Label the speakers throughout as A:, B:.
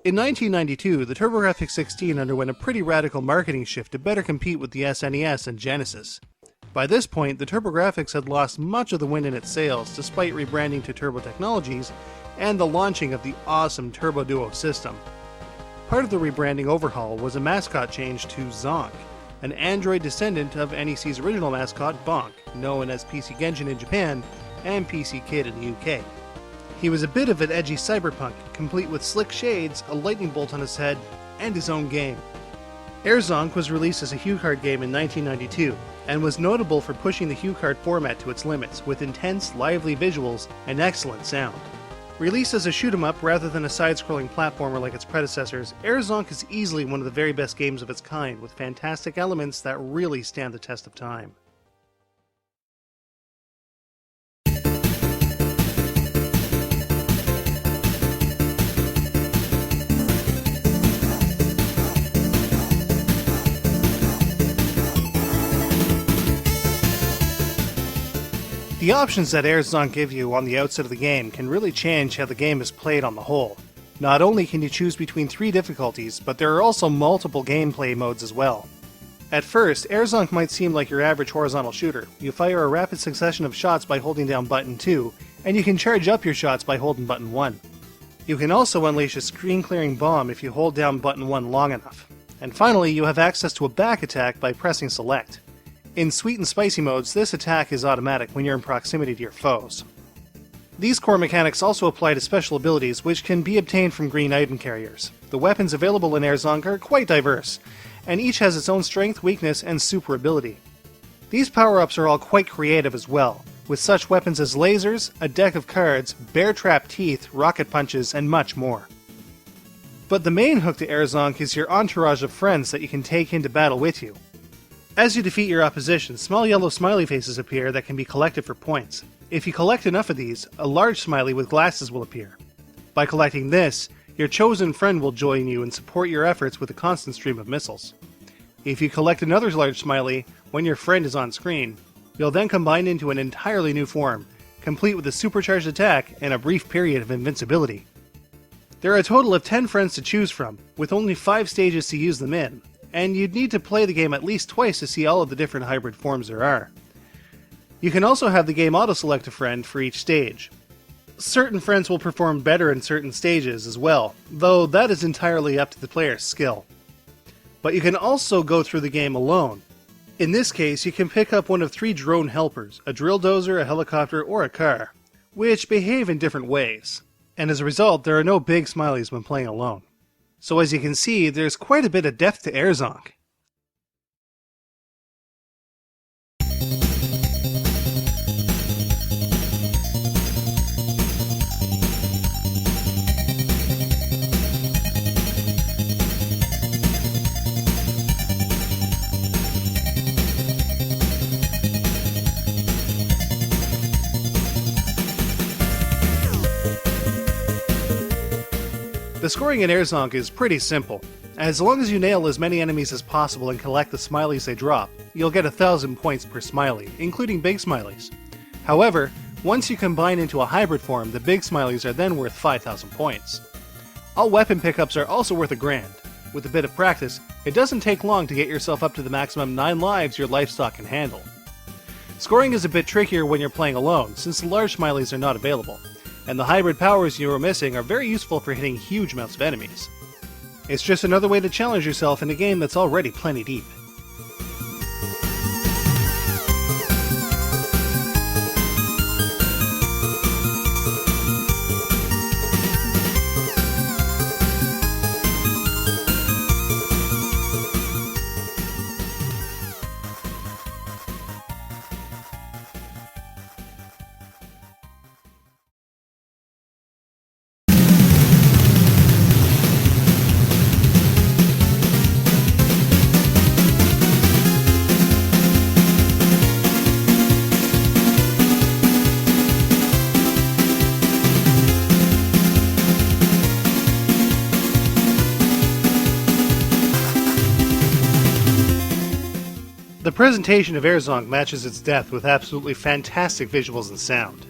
A: In 1992, the TurboGrafx-16 underwent a pretty radical marketing shift to better compete with the SNES and Genesis. By this point, the TurboGrafx had lost much of the wind in its sails despite rebranding to Turbo Technologies and the launching of the awesome Turbo Duo system. Part of the rebranding overhaul was a mascot change to Zonk, an android descendant of NEC's original mascot Bonk, known as PC Genshin in Japan and PC Kid in the UK. He was a bit of an edgy cyberpunk, complete with slick shades, a lightning bolt on his head, and his own game. Air Zonk was released as a HuCard game in 1992, and was notable for pushing the HuCard format to its limits, with intense, lively visuals and excellent sound. Released as a shoot-'em-up rather than a side-scrolling platformer like its predecessors, Air Zonk is easily one of the very best games of its kind, with fantastic elements that really stand the test of time. The options that Air Zonk give you on the outset of the game can really change how the game is played on the whole. Not only can you choose between 3 difficulties, but there are also multiple gameplay modes as well. At first, Air Zonk might seem like your average horizontal shooter. You fire a rapid succession of shots by holding down button 2, and you can charge up your shots by holding button 1. You can also unleash a screen-clearing bomb if you hold down button 1 long enough. And finally, you have access to a back attack by pressing select. In sweet and spicy modes, this attack is automatic when you're in proximity to your foes. These core mechanics also apply to special abilities, which can be obtained from green item carriers. The weapons available in Air Zonk are quite diverse, and each has its own strength, weakness, and super ability. These power-ups are all quite creative as well, with such weapons as lasers, a deck of cards, bear trap teeth, rocket punches, and much more. But the main hook to Air Zonk is your entourage of friends that you can take into battle with you. As you defeat your opposition, small yellow smiley faces appear that can be collected for points. If you collect enough of these, a large smiley with glasses will appear. By collecting this, your chosen friend will join you and support your efforts with a constant stream of missiles. If you collect another large smiley when your friend is on screen, you'll then combine into an entirely new form, complete with a supercharged attack and a brief period of invincibility. There are a total of 10 friends to choose from, with only 5 stages to use them in, and you'd need to play the game at least twice to see all of the different hybrid forms there are. You can also have the game auto-select a friend for each stage. Certain friends will perform better in certain stages as well, though that is entirely up to the player's skill. But you can also go through the game alone. In this case, you can pick up one of 3 drone helpers, a drill dozer, a helicopter, or a car, which behave in different ways. And as a result, there are no big smileys when playing alone. So as you can see, there's quite a bit of depth to Air Zonk. The scoring in Air Zonk is pretty simple. As long as you nail as many enemies as possible and collect the smileys they drop, you'll get 1,000 points per smiley, including big smileys. However, once you combine into a hybrid form, the big smileys are then worth 5,000 points. All weapon pickups are also worth $1,000. With a bit of practice, it doesn't take long to get yourself up to the maximum 9 lives your livestock can handle. Scoring is a bit trickier when you're playing alone, since the large smileys are not available, and the hybrid powers you are missing are very useful for hitting huge amounts of enemies. It's just another way to challenge yourself in a game that's already plenty deep. The presentation of Air Zonk matches its depth with absolutely fantastic visuals and sound.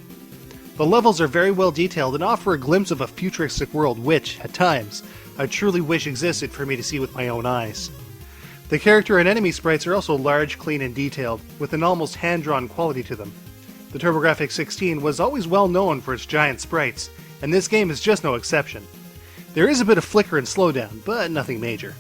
A: The levels are very well detailed and offer a glimpse of a futuristic world which, at times, I truly wish existed for me to see with my own eyes. The character and enemy sprites are also large, clean, and detailed, with an almost hand-drawn quality to them. The TurboGrafx-16 was always well known for its giant sprites, and this game is just no exception. There is a bit of flicker and slowdown, but nothing major.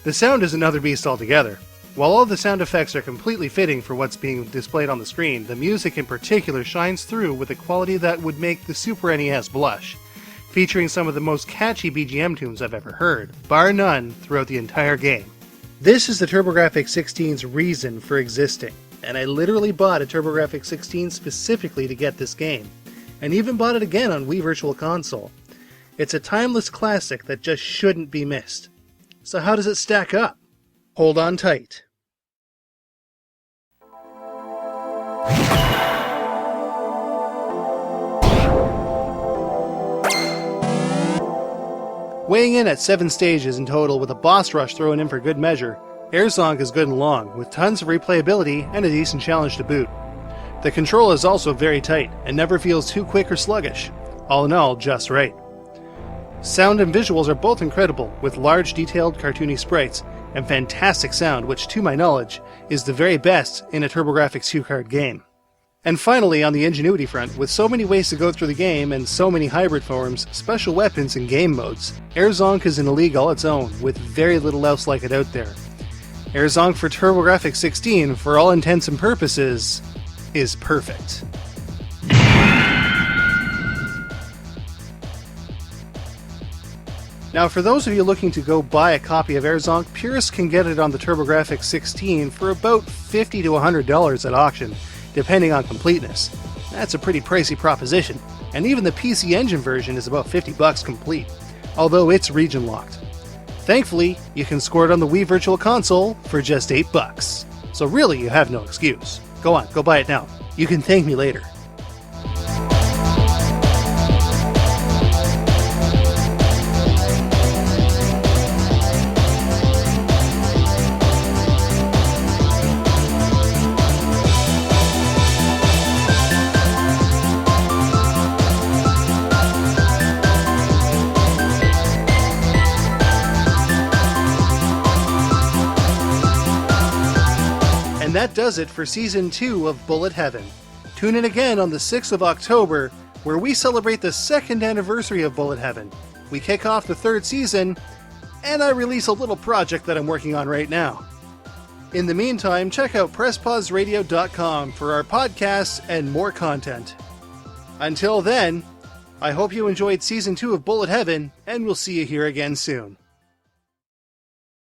A: The sound is another beast altogether. While all the sound effects are completely fitting for what's being displayed on the screen, the music in particular shines through with a quality that would make the Super NES blush, featuring some of the most catchy BGM tunes I've ever heard, bar none, throughout the entire game. This is the TurboGrafx-16's reason for existing, and I literally bought a TurboGrafx-16 specifically to get this game, and even bought it again on Wii Virtual Console. It's a timeless classic that just shouldn't be missed. So how does it stack up? Hold on tight. Weighing in at 7 stages in total with a boss rush thrown in for good measure, Zonk is good and long, with tons of replayability and a decent challenge to boot. The control is also very tight, and never feels too quick or sluggish. All in all, just right. Sound and visuals are both incredible, with large detailed cartoony sprites, and fantastic sound which, to my knowledge, is the very best in a TurboGrafx HuCard game. And finally, on the ingenuity front, with so many ways to go through the game and so many hybrid forms, special weapons, and game modes, Zonk is in a league all its own, with very little else like it out there. Zonk for TurboGrafx-16, for all intents and purposes, is perfect. Now, for those of you looking to go buy a copy of Zonk, purists can get it on the TurboGrafx-16 for about $50 to $100 at auction, depending on completeness. That's a pretty pricey proposition, and even the PC Engine version is about $50 complete, although it's region locked. Thankfully, you can score it on the Wii Virtual Console for just $8. So really, you have no excuse. Go on, go buy it now. You can thank me later. And that does it for Season 2 of Bullet Heaven. Tune in again on the 6th of October, where we celebrate the 2nd anniversary of Bullet Heaven. We kick off the 3rd season, and I release a little project that I'm working on right now. In the meantime, check out PressPauseRadio.com for our podcasts and more content. Until then, I hope you enjoyed Season 2 of Bullet Heaven, and we'll see you here again soon.